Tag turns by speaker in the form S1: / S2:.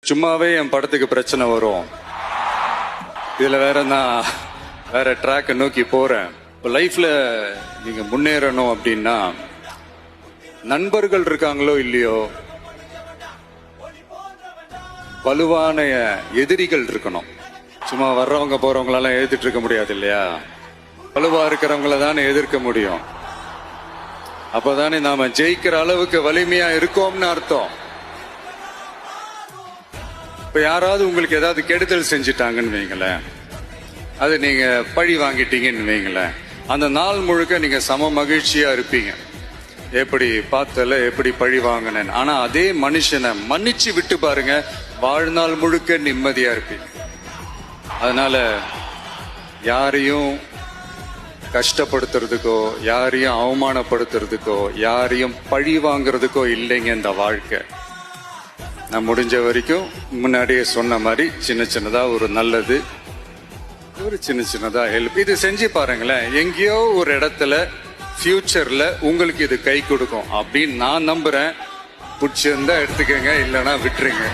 S1: சும்மாவே என் படத்துக்கு பிரச்சனை வரும். இதுல வேற நான் வேற ட்ராக்கை நோக்கி போறேன். இப்போ லைஃப்ல நீங்க முன்னேறணும் அப்படின்னா நண்பர்கள் இருக்காங்களோ இல்லையோ, வலுவான எதிரிகள் இருக்கணும். சும்மா வர்றவங்க போறவங்களெல்லாம் எதிர்த்துட்டு இருக்க முடியாது இல்லையா? வலுவா இருக்கிறவங்கள தானே எதிர்க்க முடியும். அப்பதானே நாம ஜெயிக்கிற அளவுக்கு வலிமையா இருக்கோம்னு அர்த்தம். இப்ப யாராவது உங்களுக்கு ஏதாவது கெடுதல் செஞ்சிட்டாங்கன்னு வைங்களேன், அது நீங்க பழி வாங்கிட்டீங்கன்னு வைங்களேன், அந்த நாள் முழுக்க நீங்க சம மகிழ்ச்சியா இருப்பீங்க. எப்படி பார்த்தல, எப்படி பழி வாங்கினேன். ஆனா அதே மனுஷனை மன்னிச்சு விட்டு பாருங்க, வாழ்நாள் முழுக்க நிம்மதியா இருப்பீங்க. அதனால யாரையும் கஷ்டப்படுத்துறதுக்கோ, யாரையும் அவமானப்படுத்துறதுக்கோ, யாரையும் பழி வாங்குறதுக்கோ இல்லைங்க இந்த வாழ்க்கை. நான் முடிஞ்ச வரைக்கும் முன்னாடியே சொன்ன மாதிரி சின்ன சின்னதா ஒரு நல்லது, ஒரு சின்ன சின்னதா ஹெல்ப், இது செஞ்சு பாருங்களேன். எங்கேயோ ஒரு இடத்துல ஃபியூச்சர்ல உங்களுக்கு இது கை கொடுக்கும் அப்படின்னு நான் நம்புறேன். பிடிச்சிருந்தா எடுத்துக்கங்க, இல்லைன்னா விட்டுருங்க.